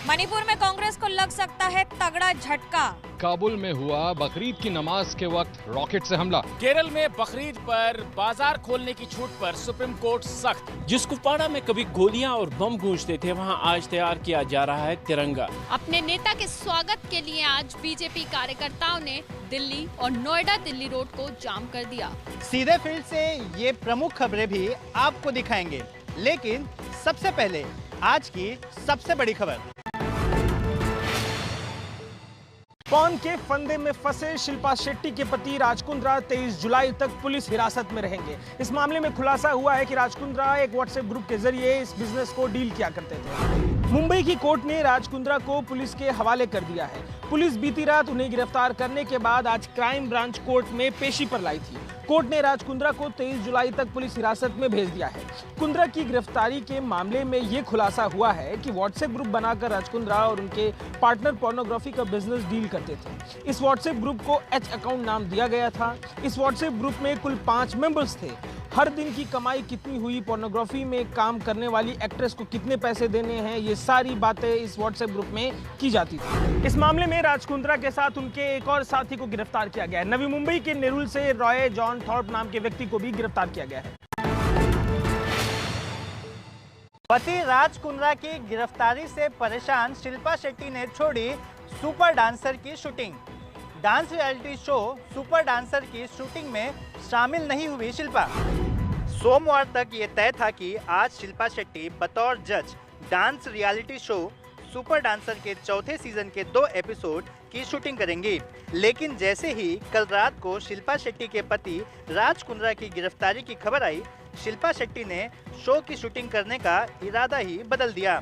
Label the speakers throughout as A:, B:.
A: मणिपुर में कांग्रेस को लग सकता है तगड़ा झटका।
B: काबुल में हुआ बकरीद की नमाज के वक्त रॉकेट से हमला।
C: केरल में बकरीद पर बाजार खोलने की छूट पर सुप्रीम कोर्ट सख्त। जिस कुपवाड़ा में कभी गोलियां और बम गूंजते थे, वहां आज तैयार किया जा रहा है तिरंगा।
D: अपने नेता के स्वागत के लिए आज बीजेपी कार्यकर्ताओं ने दिल्ली और नोएडा दिल्ली रोड को जाम कर दिया।
E: सीधे फील्ड से ये प्रमुख खबरें भी आपको दिखाएंगे, लेकिन सबसे पहले आज की सबसे बड़ी खबर।
F: पॉर्न के फंदे में फंसे शिल्पा शेट्टी के पति राज कुंद्रा 23 जुलाई तक पुलिस हिरासत में रहेंगे। इस मामले में खुलासा हुआ है कि राज कुंद्रा एक व्हाट्सएप ग्रुप के जरिए इस बिजनेस को डील किया करते थे। मुंबई की कोर्ट ने राज कुंद्रा को पुलिस के हवाले कर दिया है। पुलिस बीती रात उन्हें गिरफ्तार करने के बाद आज क्राइम ब्रांच कोर्ट में पेशी पर लाई थी। कोर्ट ने राज कुंद्रा को 23 जुलाई तक पुलिस हिरासत में भेज दिया है। कुंद्रा की गिरफ्तारी के मामले में ये खुलासा हुआ है कि व्हाट्सएप ग्रुप बनाकर राज कुंद्रा और उनके पार्टनर पोर्नोग्राफी का बिजनेस डील करते थे। इस व्हाट्सएप ग्रुप को एच अकाउंट नाम दिया गया था। इस व्हाट्सएप ग्रुप में कुल 5 मेंबर्स थे। हर दिन की कमाई कितनी हुई, पोर्नोग्राफी में काम करने वाली एक्ट्रेस को कितने पैसे देने हैं, ये सारी बातें इस व्हाट्सएप ग्रुप में की जाती थी। इस मामले में राज कुंद्रा के साथ उनके एक और साथी को गिरफ्तार किया गया है। नवी मुंबई के नेरुल से रॉय जॉन थॉर्प नाम के व्यक्ति को भी गिरफ्तार किया गया है।
E: पति राज कुंद्रा की गिरफ्तारी से परेशान शिल्पा शेट्टी ने छोड़ी सुपर डांसर की shooting. Dance reality show super dancer की शूटिंग में शामिल नहीं हुई शिल्पा। सोमवार तक ये तय था कि आज शिल्पा शेट्टी बतौर जज dance reality show super dancer के चौथे सीजन के 2 एपिसोड की शूटिंग करेंगी, लेकिन जैसे ही कल रात को शिल्पा शेट्टी के पति राज कुंद्रा की गिरफ्तारी की खबर आई, शिल्पा शेट्टी ने शो की शूटिंग करने का इरादा ही बदल दिया।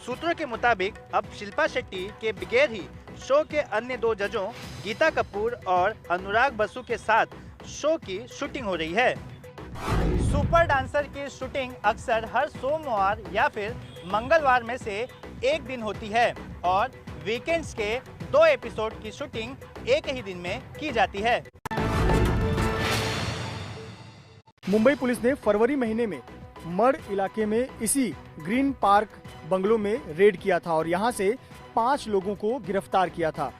E: सूत्रों के मुताबिक अब शिल्पा शेट्टी के बगैर ही शो के अन्य 2 जजों गीता कपूर और अनुराग बसु के साथ शो की शूटिंग हो रही है। सुपर डांसर की शूटिंग अक्सर हर सोमवार या फिर मंगलवार में से एक दिन होती है और वीकेंड्स के 2 एपिसोड की शूटिंग एक ही दिन में की जाती है।
F: मुंबई पुलिस ने फरवरी महीने में मड इलाके में इसी ग्रीन पार्क बंगलों में रेड किया था और यहां से 5 लोगों को गिरफ्तार किया था।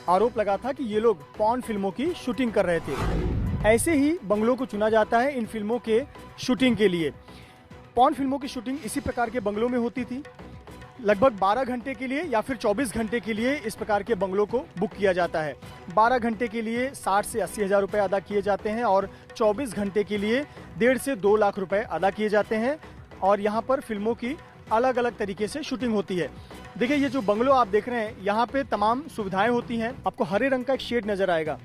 F: आरोप लगा था कि ये लोग पॉर्न फिल्मों की शूटिंग कर रहे थे। ऐसे ही बंगलों को चुना जाता है इन फिल्मों के शूटिंग के लिए। पॉर्न फिल्मों की शूटिंग इसी प्रकार के बंगलों में होती थी। लगभग 12 घंटे के लिए या फिर 24 घंटे के लिए इस प्रकार के बंगलों को बुक किया जाता है। 12 घंटे के लिए 60 से 80 हज़ार रुपए अदा किए जाते हैं और 24 घंटे के लिए 1.5 से 2 लाख रुपए अदा किए जाते हैं और यहाँ पर फिल्मों की अलग अलग तरीके से शूटिंग होती है। देखिए, ये जो बंगलो आप देख रहे हैं, यहाँ पे तमाम सुविधाएं होती हैं। आपको हरे रंग का एक शेड नजर आएगा।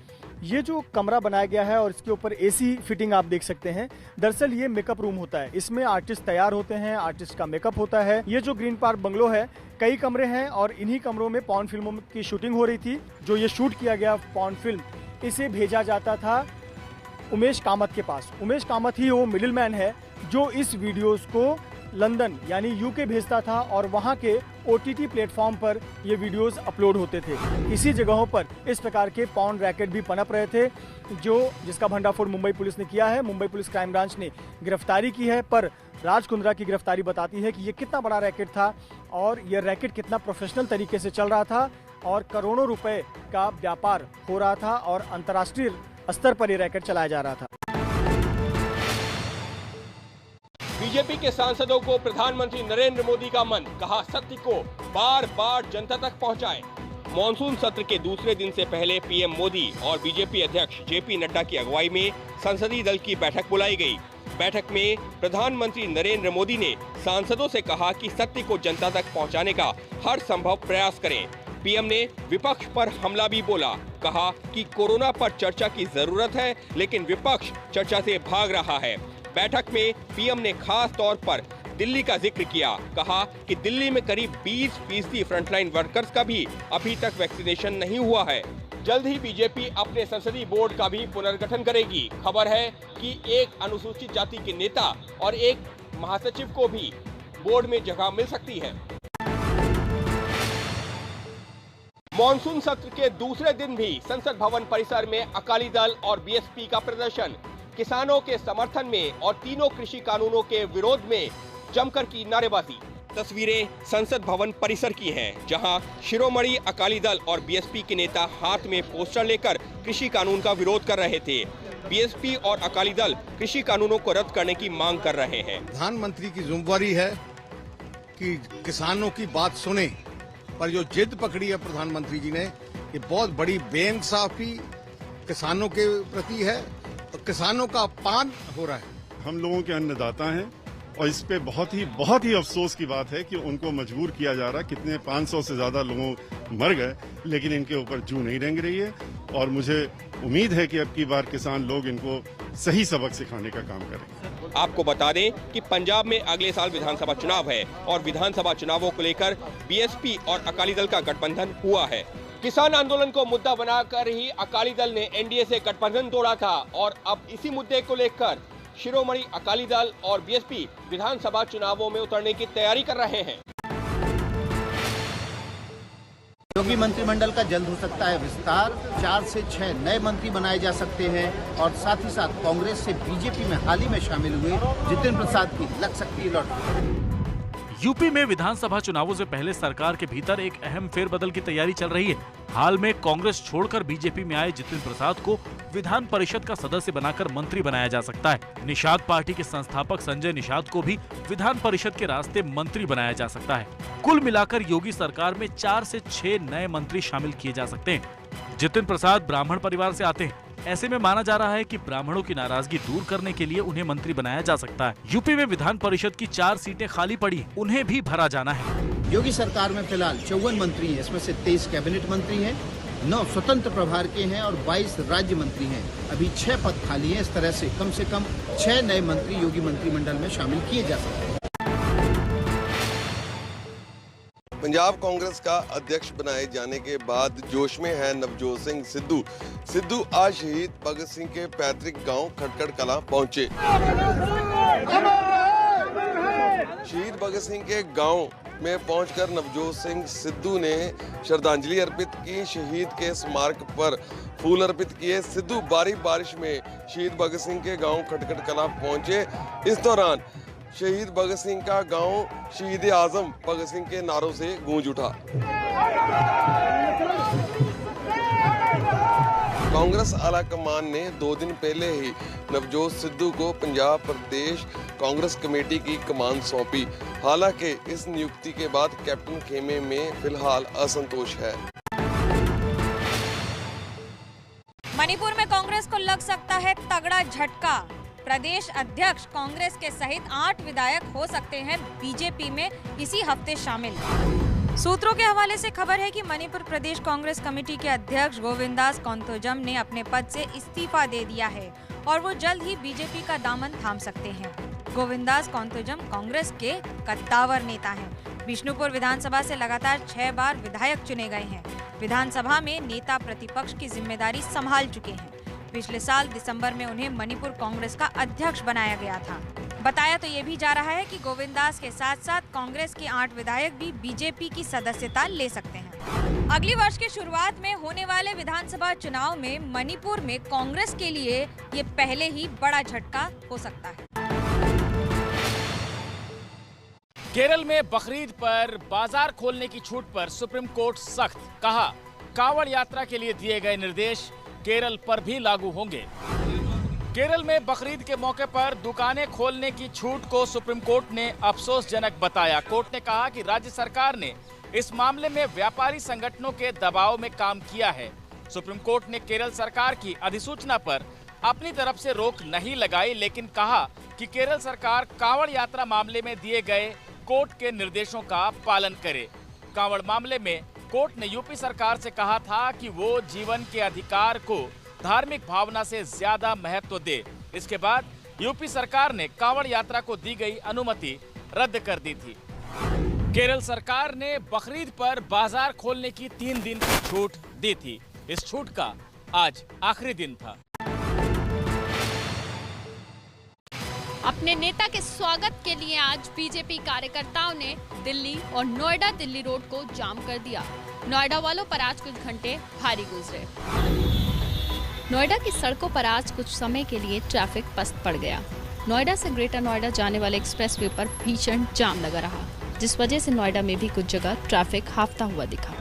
F: ये जो कमरा बनाया गया है और इसके ऊपर एसी फिटिंग आप देख सकते हैं। दरअसल ये मेकअप रूम होता है। इसमें आर्टिस्ट तैयार होते हैं, आर्टिस्ट का मेकअप होता है। ये जो ग्रीन पार्क बंगलो है, कई कमरे हैं और इन्हीं कमरों में पॉर्न फिल्मों की शूटिंग हो रही थी। जो ये शूट किया गया पॉर्न फिल्म, इसे भेजा जाता था उमेश कामत के पास। उमेश कामत ही वो मिडिल मैन है जो इस वीडियोस को लंदन यानी यूके भेजता था और वहां के OTT प्लेटफॉर्म पर ये वीडियोस अपलोड होते थे। इसी जगहों पर इस प्रकार के पॉर्न रैकेट भी पनप रहे थे, जिसका भंडाफोड़ मुंबई पुलिस ने किया है। मुंबई पुलिस क्राइम ब्रांच ने गिरफ्तारी की है, पर राज कुंद्रा की गिरफ्तारी बताती है कि ये कितना बड़ा रैकेट था और ये रैकेट कितना प्रोफेशनल तरीके से चल रहा था और करोड़ों रुपए का व्यापार हो रहा था और अंतर्राष्ट्रीय स्तर पर ये रैकेट चलाया जा रहा था।
G: बीजेपी के सांसदों को प्रधानमंत्री नरेंद्र मोदी का मन, कहा सत्य को बार बार जनता तक पहुंचाएं। मॉनसून सत्र के दूसरे दिन से पहले पीएम मोदी और बीजेपी अध्यक्ष जेपी नड्डा की अगुवाई में संसदीय दल की बैठक बुलाई गई। बैठक में प्रधानमंत्री नरेंद्र मोदी ने सांसदों से कहा कि सत्य को जनता तक पहुंचाने का हर संभव प्रयास करें। पीएम ने विपक्ष पर हमला भी बोला, कहा कि कोरोना पर चर्चा की जरूरत है, लेकिन विपक्ष चर्चा से भाग रहा है। बैठक में पीएम ने खास तौर पर दिल्ली का जिक्र किया, कहा कि दिल्ली में करीब 20% फ्रंटलाइन वर्कर्स का भी अभी तक वैक्सीनेशन नहीं हुआ है। जल्द ही बीजेपी अपने संसदीय बोर्ड का भी पुनर्गठन करेगी। खबर है कि एक अनुसूचित जाति के नेता और एक महासचिव को भी बोर्ड में जगह मिल सकती है। मॉनसून सत्र के दूसरे दिन भी संसद भवन परिसर में अकाली दल और बीएसपी का प्रदर्शन, किसानों के समर्थन में और तीनों कृषि कानूनों के विरोध में जमकर की नारेबाजी। तस्वीरें संसद भवन परिसर की हैं, जहां शिरोमणि अकाली दल और बीएसपी के नेता हाथ में पोस्टर लेकर कृषि कानून का विरोध कर रहे थे। बीएसपी और अकाली दल कृषि कानूनों को रद्द करने की मांग कर रहे हैं।
H: प्रधानमंत्री की जिम्मेदारी है कि किसानों की बात सुने, पर जो जिद पकड़ी है प्रधानमंत्री जी ने, ये बहुत बड़ी बेइंसाफी किसानों के प्रति है और किसानों का अपमान हो रहा है।
I: हम लोगों के अन्नदाता हैं और इस पे बहुत ही अफसोस की बात है कि उनको मजबूर किया जा रहा है। कितने 500 से ज्यादा लोग मर गए, लेकिन इनके ऊपर जू नहीं रेंग रही है और मुझे उम्मीद है कि अब की बार किसान लोग इनको सही सबक सिखाने का काम करेंगे।
G: आपको बता दें कि पंजाब में अगले साल विधानसभा चुनाव है और विधानसभा चुनावों को लेकर बीएसपी और अकाली दल का गठबंधन हुआ है। किसान आंदोलन को मुद्दा बनाकर ही अकाली दल ने एनडीए से गठबंधन तोड़ा था और अब इसी मुद्दे को लेकर शिरोमणि अकाली दल और बीएसपी विधानसभा चुनावों में उतरने की तैयारी कर रहे हैं।
J: योगी मंत्रिमंडल का जल्द हो सकता है विस्तार, 4 से 6 नए मंत्री बनाए जा सकते हैं और साथ ही साथ कांग्रेस से बीजेपी में हाल ही में शामिल हुए जितेंद्र प्रसाद की लग सकती है लॉटरी।
K: यूपी में विधानसभा चुनावों से पहले सरकार के भीतर एक अहम फेरबदल की तैयारी चल रही है। हाल में कांग्रेस छोड़कर बीजेपी में आए जितेंद्र प्रसाद को विधान परिषद का सदस्य बनाकर मंत्री बनाया जा सकता है। निषाद पार्टी के संस्थापक संजय निषाद को भी विधान परिषद के रास्ते मंत्री बनाया जा सकता है। कुल मिलाकर योगी सरकार में 4 से 6 नए मंत्री शामिल किए जा सकते हैं। जितेंद्र प्रसाद ब्राह्मण परिवार से आते हैं, ऐसे में माना जा रहा है कि ब्राह्मणों की नाराजगी दूर करने के लिए उन्हें मंत्री बनाया जा सकता है। यूपी में विधान परिषद की 4 सीटें खाली पड़ी, उन्हें भी भरा जाना है।
J: योगी सरकार में फिलहाल 54 मंत्री हैं, इसमें से 23 कैबिनेट मंत्री हैं, 9 स्वतंत्र प्रभार के हैं और 22 राज्य मंत्री हैं। अभी 6 पद खाली हैं। इस तरह से कम 6 नए मंत्री योगी मंत्रिमंडल में शामिल किए जा सकते हैं।
L: पंजाब कांग्रेस का अध्यक्ष बनाए जाने के बाद जोश में है नवजोत सिंह सिद्धू। सिद्धू आज शहीद भगत सिंह के पैतृक गांव खटखड़ कलां पहुंचे। शहीद भगत सिंह के गांव में पहुंचकर नवजोत सिंह सिद्धू ने श्रद्धांजलि अर्पित की। शहीद के स्मारक पर फूल अर्पित किए। सिद्धू बारी बारिश में शहीद भगत सिंह के गांव खटखड़ कलां पहुंचे। इस दौरान शहीद भगत सिंह का गांव शहीद आजम भगत सिंह के नारों से गूंज उठा। कांग्रेस आलाकमान ने 2 दिन पहले ही नवजोत सिद्धू को पंजाब प्रदेश कांग्रेस कमेटी की कमान सौंपी। हालांकि इस नियुक्ति के बाद कैप्टन खेमे में फिलहाल असंतोष है।
A: मणिपुर में कांग्रेस को लग सकता है तगड़ा झटका। प्रदेश अध्यक्ष कांग्रेस के सहित 8 विधायक हो सकते हैं बीजेपी में इसी हफ्ते शामिल। सूत्रों के हवाले से खबर है कि मणिपुर प्रदेश कांग्रेस कमेटी के अध्यक्ष गोविंदास कोंथोजम ने अपने पद से इस्तीफा दे दिया है और वो जल्द ही बीजेपी का दामन थाम सकते हैं। गोविंदास कोंथोजम कांग्रेस के कद्दावर नेता हैं। विष्णुपुर विधानसभा से लगातार 6 बार विधायक चुने गए हैं। विधानसभा में नेता प्रतिपक्ष की जिम्मेदारी संभाल चुके हैं। पिछले साल दिसंबर में उन्हें मणिपुर कांग्रेस का अध्यक्ष बनाया गया था। बताया तो ये भी जा रहा है कि गोविंदास के साथ साथ कांग्रेस के 8 विधायक भी बीजेपी की सदस्यता ले सकते हैं। अगली वर्ष के शुरुआत में होने वाले विधानसभा चुनाव में मणिपुर में कांग्रेस के लिए ये पहले ही बड़ा झटका हो सकता है।
C: केरल में बकरीद पर बाजार खोलने की छूट पर सुप्रीम कोर्ट सख्त। कहा, कांवड़ यात्रा के लिए दिए गए निर्देश केरल पर भी लागू होंगे। केरल में बकरीद के मौके पर दुकानें खोलने की छूट को सुप्रीम कोर्ट ने अफसोसजनक बताया। कोर्ट ने कहा कि राज्य सरकार ने इस मामले में व्यापारी संगठनों के दबाव में काम किया है। सुप्रीम कोर्ट ने केरल सरकार की अधिसूचना पर अपनी तरफ से रोक नहीं लगाई, लेकिन कहा कि केरल सरकार कांवड़ यात्रा मामले में दिए गए कोर्ट के निर्देशों का पालन करे। कांवड़ मामले में कोर्ट ने यूपी सरकार से कहा था कि वो जीवन के अधिकार को धार्मिक भावना से ज्यादा महत्व दे। इसके बाद यूपी सरकार ने कांवड़ यात्रा को दी गई अनुमति रद्द कर दी थी। केरल सरकार ने बकरीद पर बाजार खोलने की 3 दिन की छूट दी थी। इस छूट का आज आखिरी दिन था।
D: अपने नेता के स्वागत के लिए आज बीजेपी कार्यकर्ताओं ने दिल्ली और नोएडा दिल्ली रोड को जाम कर दिया। नोएडा वालों पर आज कुछ घंटे भारी गुजरे। नोएडा की सड़कों पर आज कुछ समय के लिए ट्रैफिक पस्त पड़ गया। नोएडा से ग्रेटर नोएडा जाने वाले एक्सप्रेसवे पर भीषण जाम लगा रहा। जिस वजह से नोएडा में भी कुछ जगह ट्रैफिक हाफता हुआ दिखा।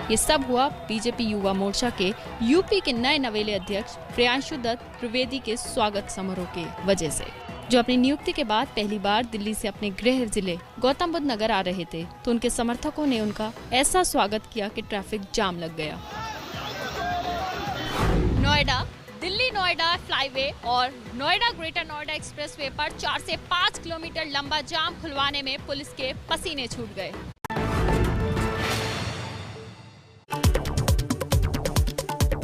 D: ये सब हुआ बीजेपी युवा मोर्चा के यूपी के नए नवेले अध्यक्ष प्रियांशु दत्त त्रिवेदी के स्वागत समारोह के वजह से, जो अपनी नियुक्ति के बाद पहली बार दिल्ली से अपने गृह जिले गौतम बुद्ध नगर आ रहे थे, तो उनके समर्थकों ने उनका ऐसा स्वागत किया कि ट्रैफिक जाम लग गया। नोएडा दिल्ली नोएडा फ्लाईवे और नोएडा ग्रेटर नोएडा एक्सप्रेसवे पर 4 से 5 किलोमीटर लंबा जाम खुलवाने में पुलिस के पसीने छूट गए।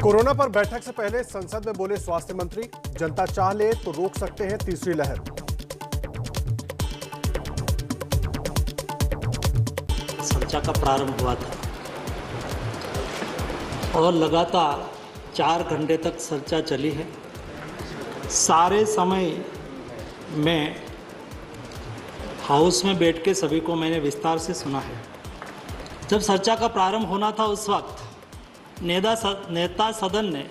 M: कोरोना पर बैठक से पहले संसद में बोले स्वास्थ्य मंत्री, जनता चाह ले तो रोक सकते हैं तीसरी लहर।
N: चर्चा का प्रारंभ हुआ था और लगातार 4 घंटे तक चर्चा चली है। सारे समय में हाउस में बैठ के सभी को मैंने विस्तार से सुना है। जब चर्चा का प्रारंभ होना था उस वक्त नेता सदन ने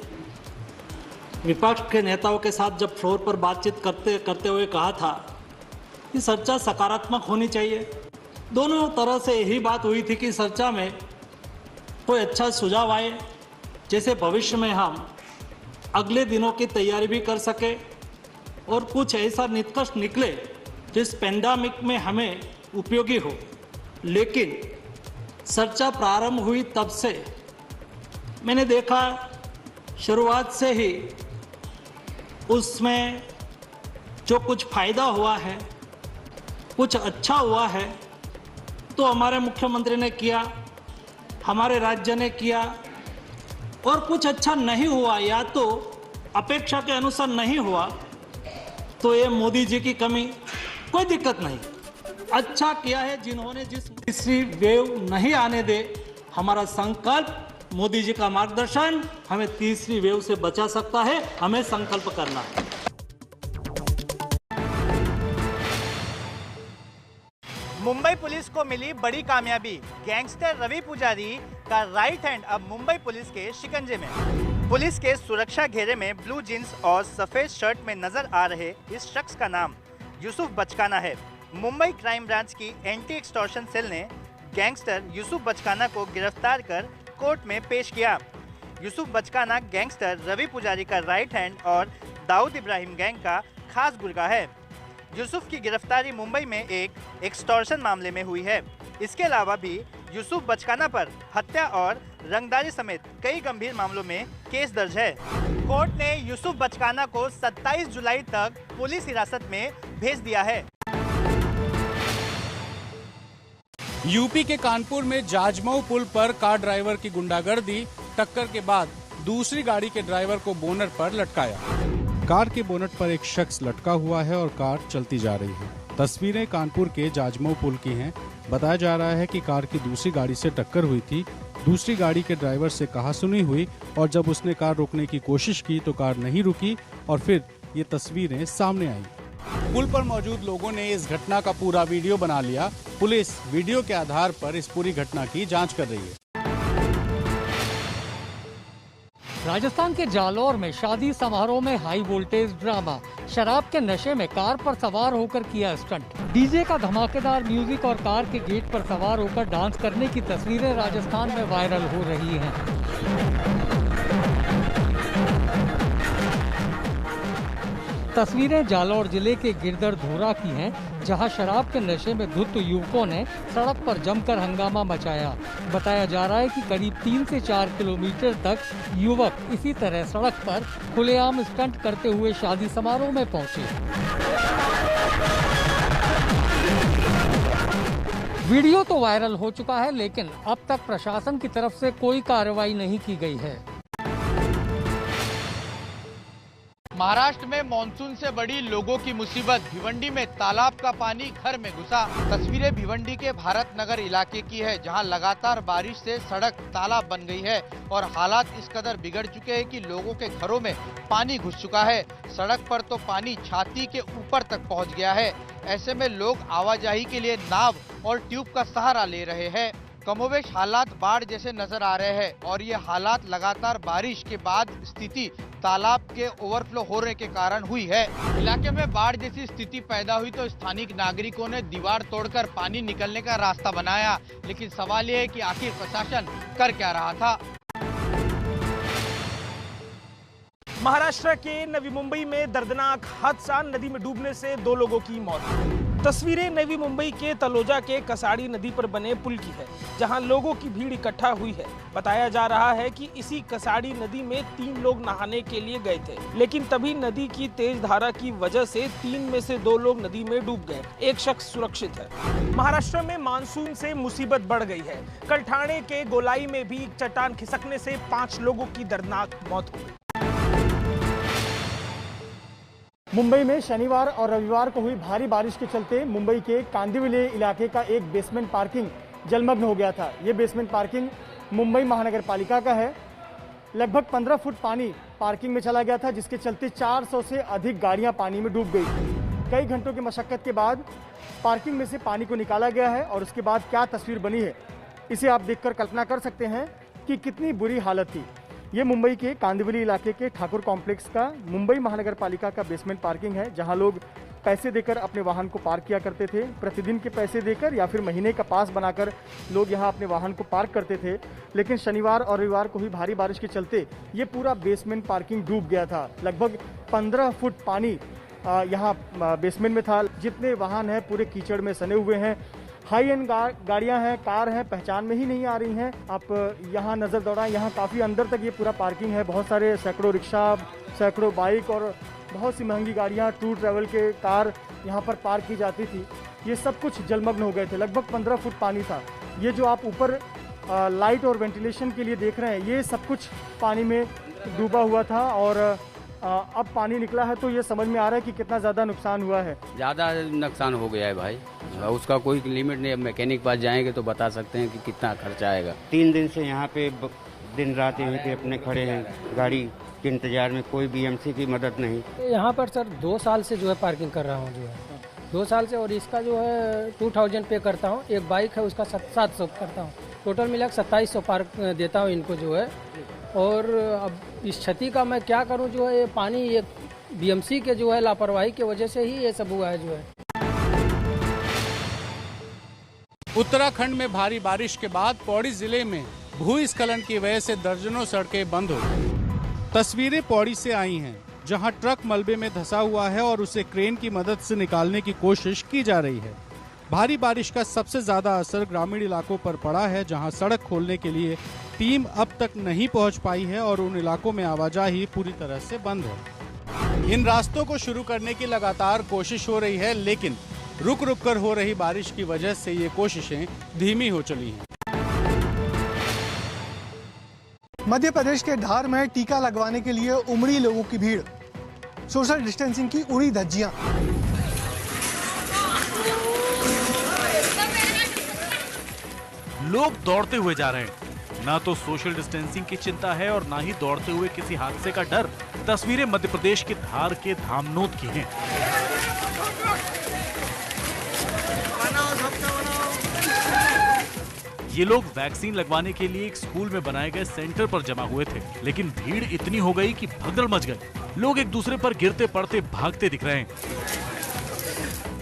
N: विपक्ष के नेताओं के साथ जब फ्लोर पर बातचीत करते हुए कहा था कि चर्चा सकारात्मक होनी चाहिए। दोनों तरह से यही बात हुई थी कि चर्चा में कोई अच्छा सुझाव आए, जैसे भविष्य में हम अगले दिनों की तैयारी भी कर सके और कुछ ऐसा निष्कर्ष निकले जिस पेंडेमिक में हमें उपयोगी हो। लेकिन चर्चा प्रारंभ हुई तब से मैंने देखा शुरुआत से ही उसमें जो कुछ फायदा हुआ है, कुछ अच्छा हुआ है तो हमारे मुख्यमंत्री ने किया, हमारे राज्य ने किया, और कुछ अच्छा नहीं हुआ या तो अपेक्षा के अनुसार नहीं हुआ तो ये मोदी जी की कमी, कोई दिक्कत नहीं। अच्छा किया है जिन्होंने जिस तीसरी वेव नहीं आने दे, हमारा संकल्प मोदी जी का मार्गदर्शन हमें तीसरी वेव से बचा सकता है, हमें संकल्प करना है।
E: मुंबई पुलिस को मिली बड़ी कामयाबी, गैंगस्टर रवि पुजारी का राइट हैंड अब मुंबई पुलिस के शिकंजे में। पुलिस के सुरक्षा घेरे में ब्लू जींस और सफेद शर्ट में नजर आ रहे इस शख्स का नाम यूसुफ बचकाना है। मुंबई क्राइम ब्रांच की एंटी एक्सटॉर्शन सेल ने गैंगस्टर यूसुफ बचकाना को गिरफ्तार कर कोर्ट में पेश किया। यूसुफ बचकाना गैंगस्टर रवि पुजारी का राइट हैंड और दाऊद इब्राहिम गैंग का खास गुर्गा है। यूसुफ की गिरफ्तारी मुंबई में एक एक्सटॉर्शन मामले में हुई है। इसके अलावा भी यूसुफ बचकाना पर हत्या और रंगदारी समेत कई गंभीर मामलों में केस दर्ज है। कोर्ट ने यूसुफ बचकाना को 27 जुलाई तक पुलिस हिरासत में भेज दिया है।
O: यूपी के कानपुर में जाजमऊ पुल पर कार ड्राइवर की गुंडागर्दी, टक्कर के बाद दूसरी गाड़ी के ड्राइवर को बोनट पर लटकाया। कार के बोनट पर एक शख्स लटका हुआ है और कार चलती जा रही है। तस्वीरें कानपुर के जाजमऊ पुल की हैं। बताया जा रहा है कि कार की दूसरी गाड़ी से टक्कर हुई थी। दूसरी गाड़ी के ड्राइवर से कहासुनी हुई और जब उसने कार रोकने की कोशिश की तो कार नहीं रुकी और फिर ये तस्वीरें सामने आई। पुल पर मौजूद लोगों ने इस घटना का पूरा वीडियो बना लिया। पुलिस वीडियो के आधार पर इस पूरी घटना की जांच कर रही है।
P: राजस्थान के जालौर में शादी समारोह में हाई वोल्टेज ड्रामा, शराब के नशे में कार पर सवार होकर किया स्टंट। डीजे का धमाकेदार म्यूजिक और कार के गेट पर सवार होकर डांस करने की तस्वीरें राजस्थान में वायरल हो रही हैं। तस्वीरें जालौर जिले के गिरदर धोरा की हैं, जहां शराब के नशे में धुत युवकों ने सड़क पर जमकर हंगामा मचाया। बताया जा रहा है कि करीब 3 से 4 किलोमीटर तक युवक इसी तरह सड़क पर खुलेआम स्टंट करते हुए शादी समारोह में पहुंचे। वीडियो तो वायरल हो चुका है, लेकिन अब तक प्रशासन की तरफ से कोई कार्रवाई नहीं की गई है।
Q: महाराष्ट्र में मानसून से बड़ी लोगों की मुसीबत, भिवंडी में तालाब का पानी घर में घुसा। तस्वीरें भिवंडी के भारत नगर इलाके की है, जहां लगातार बारिश से सड़क तालाब बन गई है और हालात इस कदर बिगड़ चुके हैं कि लोगों के घरों में पानी घुस चुका है। सड़क पर तो पानी छाती के ऊपर तक पहुंच गया है। ऐसे में लोग आवाजाही के लिए नाव और ट्यूब का सहारा ले रहे हैं। कमोवेश हालात बाढ़ जैसे नजर आ रहे हैं और ये हालात लगातार बारिश के बाद स्थिति तालाब के ओवरफ्लो होने के कारण हुई है। इलाके में बाढ़ जैसी स्थिति पैदा हुई तो स्थानीय नागरिकों ने दीवार तोड़कर पानी निकलने का रास्ता बनाया, लेकिन सवाल ये है कि आखिर प्रशासन कर क्या रहा था।
R: महाराष्ट्र के नवी मुंबई में दर्दनाक हादसा, नदी में डूबने से 2 लोगों की मौत। तस्वीरें नवी मुंबई के तलोजा के कसाड़ी नदी पर बने पुल की है, जहां लोगों की भीड़ इकट्ठा हुई है। बताया जा रहा है कि इसी कसाड़ी नदी में 3 लोग नहाने के लिए गए थे, लेकिन तभी नदी की तेज धारा की वजह से 3 में से 2 लोग नदी में डूब गए। एक शख्स सुरक्षित है। महाराष्ट्र में मानसून से मुसीबत बढ़ गई है। कल ठाणे के गोलाई में भी चट्टान खिसकने से 5 लोगों की दर्दनाक मौत हो गई।
F: मुंबई में शनिवार और रविवार को हुई भारी बारिश के चलते मुंबई के कांदिवली इलाके का एक बेसमेंट पार्किंग जलमग्न हो गया था। ये बेसमेंट पार्किंग मुंबई महानगर पालिका का है। लगभग 15 फुट पानी पार्किंग में चला गया था, जिसके चलते 400 से अधिक गाड़ियां पानी में डूब गई। कई घंटों की मशक्कत के बाद पार्किंग में से पानी को निकाला गया है और उसके बाद क्या तस्वीर बनी है, इसे आप देखकर कल्पना कर सकते हैं कि कितनी बुरी हालत थी। ये मुंबई के कांदिवली इलाके के ठाकुर कॉम्प्लेक्स का मुंबई महानगर पालिका का बेसमेंट पार्किंग है, जहां लोग पैसे देकर अपने वाहन को पार्क किया करते थे। प्रतिदिन के पैसे देकर या फिर महीने का पास बनाकर लोग यहां अपने वाहन को पार्क करते थे। लेकिन शनिवार और रविवार को हुई भारी बारिश के चलते ये पूरा बेसमेंट पार्किंग डूब गया था। लगभग 15 फुट पानी यहाँ बेसमेंट में था। जितने वाहन हैं पूरे कीचड़ में सने हुए हैं। हाई एंड गाड़ियां हैं, कार हैं, पहचान में ही नहीं आ रही हैं। आप यहाँ नज़र दौड़ाएं, यहाँ काफ़ी अंदर तक ये पूरा पार्किंग है। बहुत सारे सैकड़ों रिक्शा, सैकड़ों बाइक और बहुत सी महंगी गाड़ियाँ, टूर ट्रैवल के कार यहाँ पर पार्क की जाती थी। ये सब कुछ जलमग्न हो गए थे। लगभग 15 फुट पानी था। ये जो आप ऊपर लाइट और वेंटिलेशन के लिए देख रहे हैं, ये सब कुछ पानी में डूबा हुआ था और अब पानी निकला है तो ये समझ में आ रहा है कि कितना ज़्यादा नुकसान हुआ है।
S: ज़्यादा नुकसान हो गया है भाई, उसका कोई लिमिट नहीं। अब मैकेनिक पास जाएंगे तो बता सकते हैं कि कितना खर्चा आएगा।
T: 3 दिन से यहाँ पे दिन रात यहीं पे अपने खड़े हैं, गाड़ी के इंतजार में, कोई बीएमसी की मदद नहीं।
U: यहाँ पर सर 2 साल से जो है पार्किंग कर रहा हूँ, जो है 2 साल से, और इसका जो है 2000 पे करता हूँ। एक बाइक है उसका 700 करता हूँ, टोटल मिला 2700 पार्क देता हूँ इनको जो है। और अब इस क्षति का मैं क्या करूं, जो है ये पानी ये बीएमसी के जो है लापरवाही की वजह से ही ये सब हुआ है जो है।
O: उत्तराखंड में भारी बारिश के बाद पौड़ी जिले में भूस्खलन की वजह से दर्जनों सड़कें बंद हो गई। तस्वीरें पौड़ी से आई हैं, जहां ट्रक मलबे में धंसा हुआ है और उसे क्रेन की मदद से निकालने की कोशिश की जा रही है। भारी बारिश का सबसे ज्यादा असर ग्रामीण इलाकों पर पड़ा है, जहां सड़क खोलने के लिए टीम अब तक नहीं पहुंच पाई है और उन इलाकों में आवाजाही पूरी तरह से बंद है। इन रास्तों को शुरू करने की लगातार कोशिश हो रही है, लेकिन रुक रुक कर हो रही बारिश की वजह से ये कोशिशें धीमी हो चली हैं।
V: मध्य प्रदेश के धार में टीका लगवाने के लिए उमड़ी लोगों की भीड़, सोशल डिस्टेंसिंग की उड़ी धज्जियां।
K: लोग दौड़ते हुए जा रहे हैं। ना तो सोशल डिस्टेंसिंग की चिंता है और ना ही दौड़ते हुए किसी हादसे का डर। तस्वीरें मध्य प्रदेश के धार के धामनोद की हैं। ये लोग वैक्सीन लगवाने के लिए एक स्कूल में बनाए गए सेंटर पर जमा हुए थे, लेकिन भीड़ इतनी हो गई कि भगदड़ मच गई। लोग एक दूसरे पर गिरते पड़ते भागते दिख रहे हैं।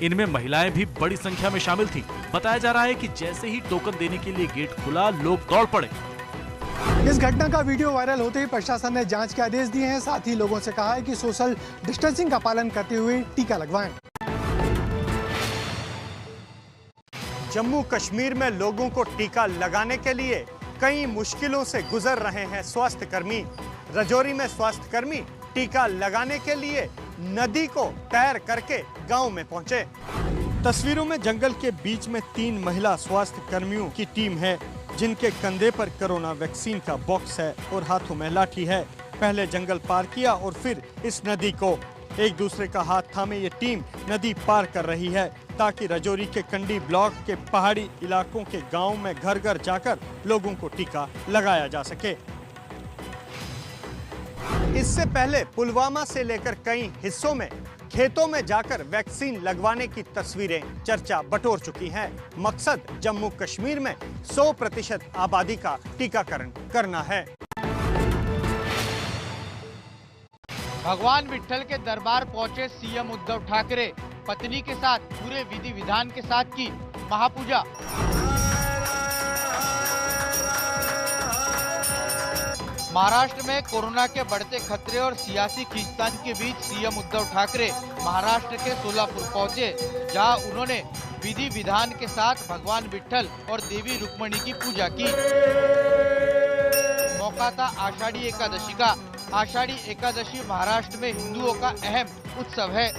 K: इनमें महिलाएं भी बड़ी संख्या में शामिल थी। बताया जा रहा है कि जैसे ही टोकन देने के लिए गेट खुला, लोग दौड़ पड़े।
V: इस घटना का वीडियो वायरल होते ही प्रशासन ने जांच के आदेश दिए हैं। साथ ही लोगों से कहा है कि सोशल डिस्टेंसिंग का पालन करते हुए टीका लगवाएं।
E: जम्मू कश्मीर में लोगों को टीका लगाने के लिए कई मुश्किलों से गुजर रहे हैं स्वास्थ्य कर्मी। राजौरी में स्वास्थ्य कर्मी टीका लगाने के लिए नदी को तैर करके गांव में पहुंचे। तस्वीरों में जंगल के बीच में 3 महिला स्वास्थ्य कर्मियों की टीम है, जिनके कंधे पर कोरोना वैक्सीन का बॉक्स है और हाथों में लाठी है। पहले जंगल पार किया और फिर इस नदी को। एक दूसरे का हाथ थामे ये टीम नदी पार कर रही है, ताकि राजौरी के कंडी ब्लॉक के पहाड़ी इलाकों के गाँव में घर घर जाकर लोगों को टीका लगाया जा सके। इससे पहले पुलवामा से लेकर कई हिस्सों में खेतों में जाकर वैक्सीन लगवाने की तस्वीरें चर्चा बटोर चुकी हैं। मकसद जम्मू कश्मीर में 100% आबादी का टीकाकरण करना है।
Q: भगवान विट्ठल के दरबार पहुंचे सीएम उद्धव ठाकरे, पत्नी के साथ पूरे विधि विधान के साथ की महापूजा। महाराष्ट्र में कोरोना के बढ़ते खतरे और सियासी खींचतान के बीच सीएम उद्धव ठाकरे महाराष्ट्र के सोलापुर पहुंचे, जहां उन्होंने विधि विधान के साथ भगवान विट्ठल और देवी रुक्मिणी की पूजा की। मौका था आषाढ़ी एकादशी का। आषाढ़ी एकादशी महाराष्ट्र में हिंदुओं का अहम उत्सव है।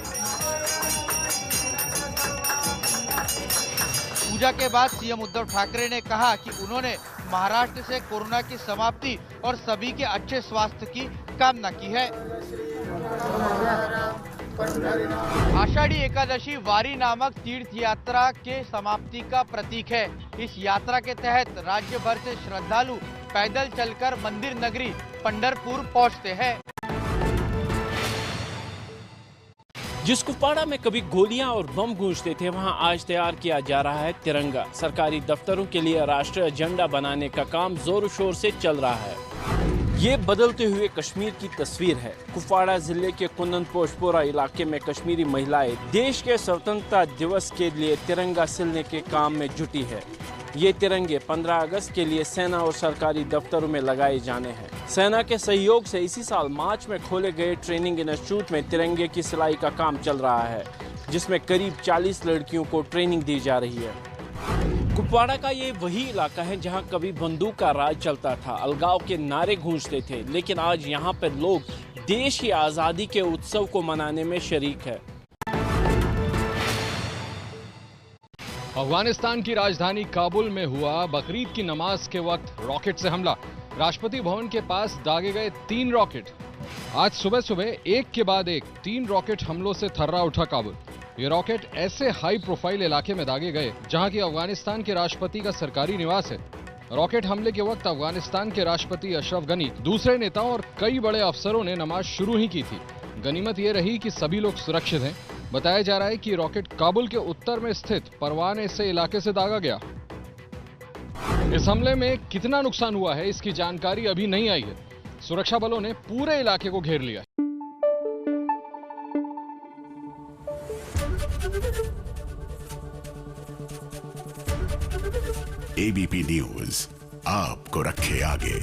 Q: पूजा के बाद सीएम उद्धव ठाकरे ने कहा कि उन्होंने महाराष्ट्र से कोरोना की समाप्ति और सभी के अच्छे स्वास्थ्य की कामना की है। आषाढ़ी एकादशी वारी नामक तीर्थ यात्रा के समाप्ति का प्रतीक है। इस यात्रा के तहत राज्य भर से श्रद्धालु पैदल चलकर मंदिर नगरी पंढरपुर पहुंचते हैं।
B: जिस कुपवाड़ा में कभी गोलियां और बम गूंजते थे, वहां आज तैयार किया जा रहा है तिरंगा। सरकारी दफ्तरों के लिए राष्ट्रीय झंडा बनाने का काम जोरों शोर से चल रहा है। ये बदलते हुए कश्मीर की तस्वीर है। कुपवाड़ा जिले के कुंदन पोशपोरा इलाके में कश्मीरी महिलाएं देश के स्वतंत्रता दिवस के लिए तिरंगा सिलने के काम में जुटी है। ये तिरंगे 15 अगस्त के लिए सेना और सरकारी दफ्तरों में लगाए जाने हैं। सेना के सहयोग से इसी साल मार्च में खोले गए ट्रेनिंग इंस्टीट्यूट में तिरंगे की सिलाई का काम चल रहा है, जिसमें करीब 40 लड़कियों को ट्रेनिंग दी जा रही है। कुपवाड़ा का ये वही इलाका है जहां कभी बंदूक का राज चलता था, अलगाव के नारे गूंजते थे, लेकिन आज यहां पर लोग देश की आज़ादी के उत्सव को मनाने में शरीक है।
H: अफगानिस्तान की राजधानी काबुल में हुआ बकरीद की नमाज के वक्त रॉकेट से हमला। राष्ट्रपति भवन के पास दागे गए 3 रॉकेट। आज सुबह सुबह एक के बाद एक 3 रॉकेट हमलों से थर्रा उठा काबुल। ये रॉकेट ऐसे हाई प्रोफाइल इलाके में दागे गए जहां की अफगानिस्तान के राष्ट्रपति का सरकारी निवास है। रॉकेट हमले के वक्त अफगानिस्तान के राष्ट्रपति अशरफ गनी, दूसरे नेताओं और कई बड़े अफसरों ने नमाज शुरू ही की थी। गनीमत ये रही कि सभी लोग सुरक्षित हैं। बताया जा रहा है कि रॉकेट काबुल के उत्तर में स्थित परवान से इलाके से दागा गया। इस हमले में कितना नुकसान हुआ है, इसकी जानकारी अभी नहीं आई है। सुरक्षा बलों ने पूरे इलाके को घेर लिया।
W: एबीपी न्यूज आपको रखे आगे।